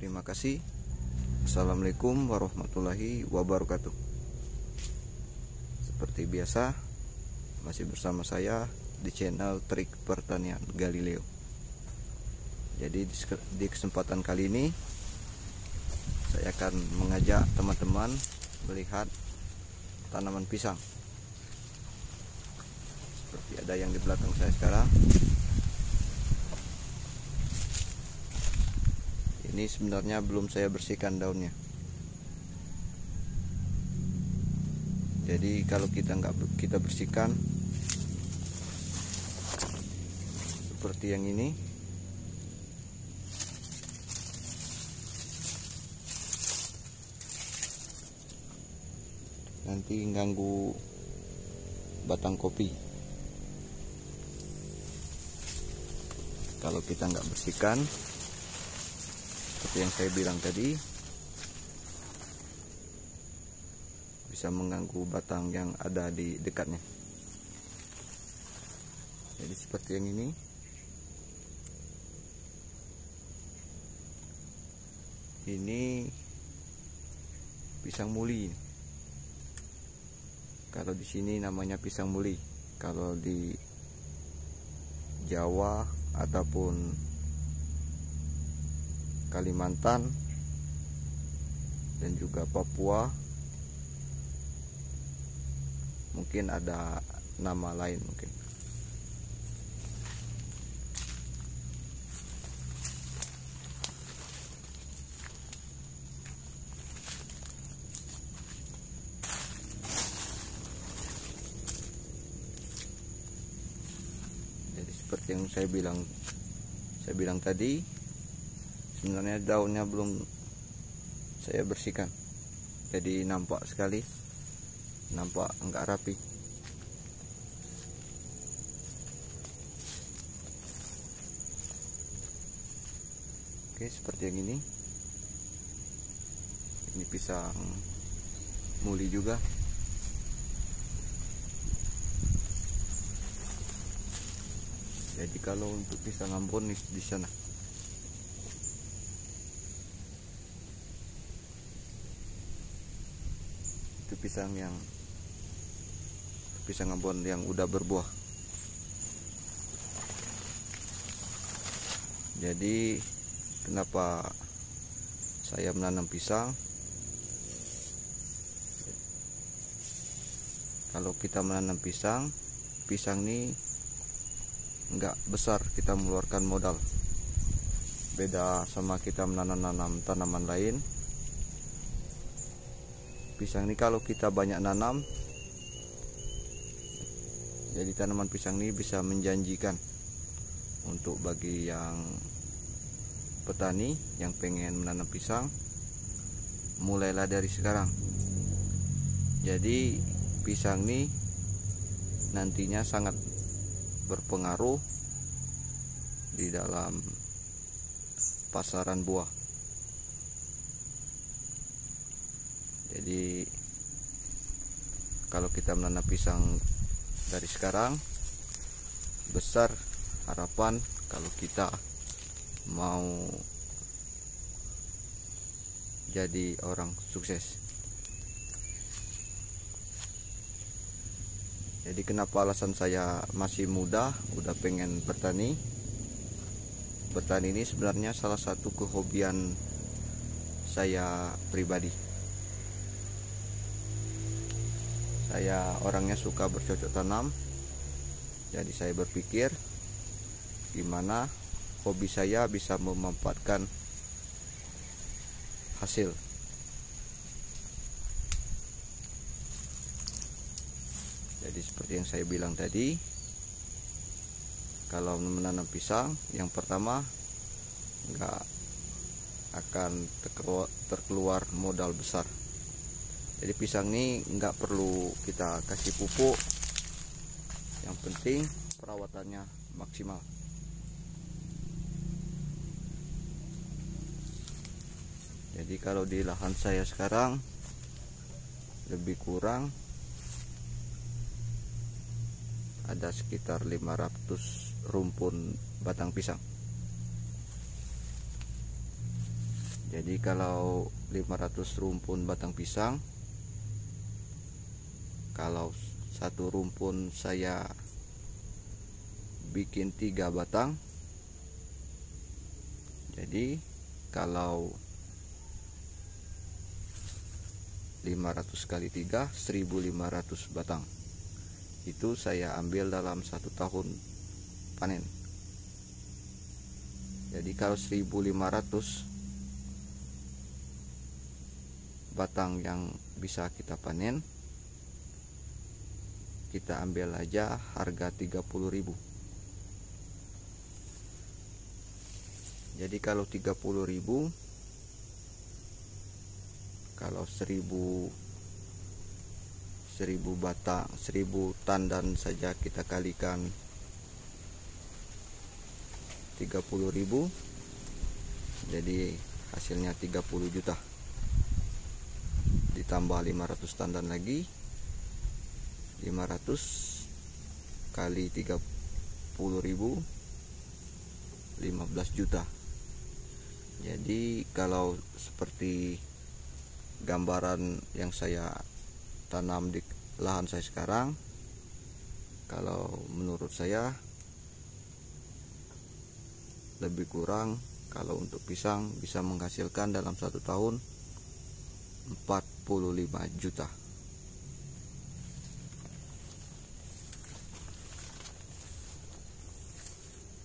Terima kasih. Assalamualaikum warahmatullahi wabarakatuh. Seperti biasa, masih bersama saya di channel Trik Pertanian Galileo. Jadi di kesempatan kali ini saya akan mengajak teman-teman melihat tanaman pisang. Seperti ada yang di belakang saya sekarang. Ini sebenarnya belum saya bersihkan daunnya. Jadi kalau kita bersihkan seperti yang ini, nanti ganggu batang kopi. Kalau kita nggak bersihkan, seperti yang saya bilang tadi, bisa mengganggu batang yang ada di dekatnya. Jadi seperti yang ini. Ini pisang muli. Kalau di sini namanya pisang muli. Kalau di Jawa ataupun Kalimantan dan juga Papua mungkin ada nama lain mungkin. Jadi seperti yang saya bilang tadi, sebenarnya daunnya belum saya bersihkan, jadi nampak sekali, nampak enggak rapi. Oke, seperti yang ini. Ini pisang muli juga. Jadi kalau untuk pisang Ambon di sana. Itu pisang Ambon yang udah berbuah. Jadi kenapa saya menanam pisang? Kalau kita menanam pisang ini enggak besar kita mengeluarkan modal. Beda sama kita menanam tanaman lain. Pisang ini kalau kita banyak nanam, jadi tanaman pisang ini bisa menjanjikan untuk bagi yang petani yang pengen menanam pisang, mulailah dari sekarang. Jadi pisang ini nantinya sangat berpengaruh di dalam pasaran buah. Jadi kalau kita menanam pisang dari sekarang, besar harapan kalau kita mau jadi orang sukses. Jadi kenapa alasan saya masih muda udah pengen bertani? Bertani ini sebenarnya salah satu kehobian saya pribadi. Saya orangnya suka bercocok tanam. Jadi saya berpikir gimana hobi saya bisa memanfaatkan hasil. Jadi seperti yang saya bilang tadi, kalau menanam pisang, yang pertama nggak akan terkeluar modal besar. Jadi pisang ini nggak perlu kita kasih pupuk, yang penting perawatannya maksimal. Jadi kalau di lahan saya sekarang lebih kurang ada sekitar 500 rumpun batang pisang. Jadi kalau 500 rumpun batang pisang, kalau satu rumpun saya bikin 3 batang, jadi kalau 500 kali 3 1500 batang, itu saya ambil dalam 1 tahun panen. Jadi kalau 1500 batang yang bisa kita panen, kita ambil aja harga 30.000. Jadi kalau 30.000, kalau 1000 batang, 1000 tandan saja kita kalikan 30.000, jadi hasilnya 30 juta. Ditambah 500 tandan lagi, 500 kali 30.000, 15 juta. Jadi kalau seperti gambaran yang saya tanam di lahan saya sekarang, kalau menurut saya lebih kurang kalau untuk pisang bisa menghasilkan dalam 1 tahun 45 juta.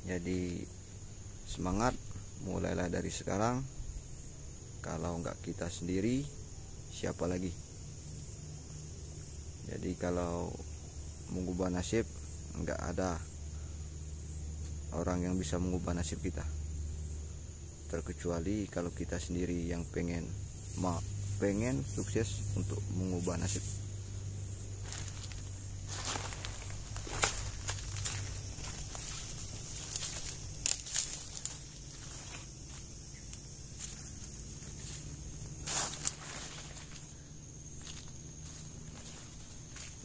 Jadi semangat, mulailah dari sekarang. Kalau nggak kita sendiri, siapa lagi? Jadi kalau mengubah nasib, nggak ada orang yang bisa mengubah nasib kita, terkecuali kalau kita sendiri yang pengen sukses untuk mengubah nasib.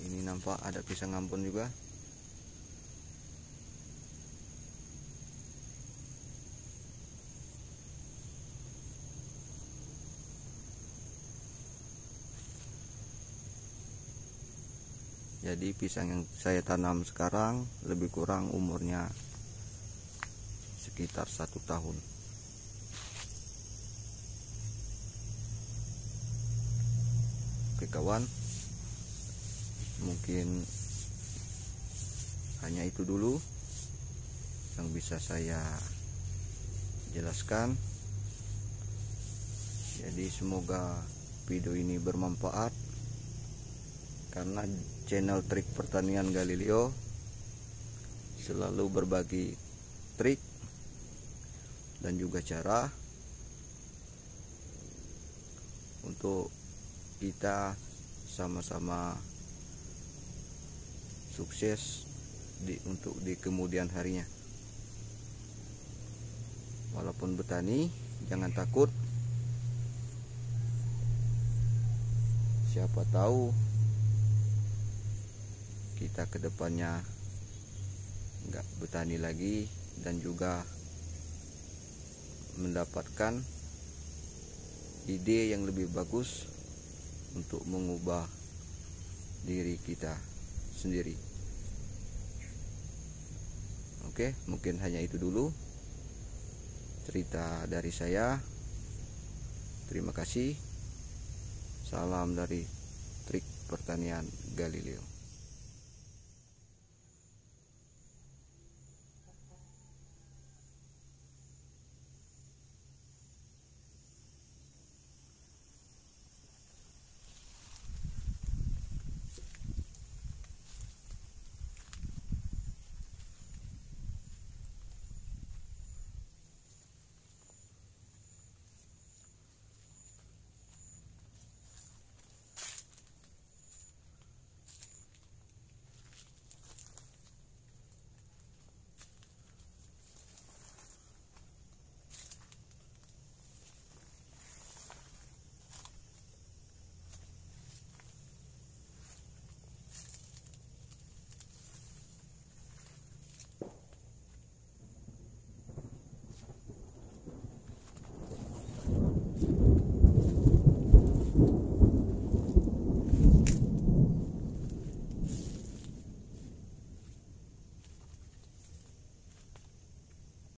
Ini nampak ada pisang ampun juga. Jadi pisang yang saya tanam sekarang lebih kurang umurnya sekitar 1 tahun. Oke kawan, mungkin hanya itu dulu yang bisa saya jelaskan. Jadi semoga video ini bermanfaat, karena channel Trik Pertanian Galileo selalu berbagi trik dan juga cara untuk kita sama-sama sukses untuk di kemudian harinya. Walaupun bertani, jangan takut. Siapa tahu kita kedepannya nggak bertani lagi dan juga mendapatkan ide yang lebih bagus untuk mengubah diri kita sendiri. Oke, mungkin hanya itu dulu cerita dari saya. Terima kasih. Salam dari Trik Pertanian Galileo.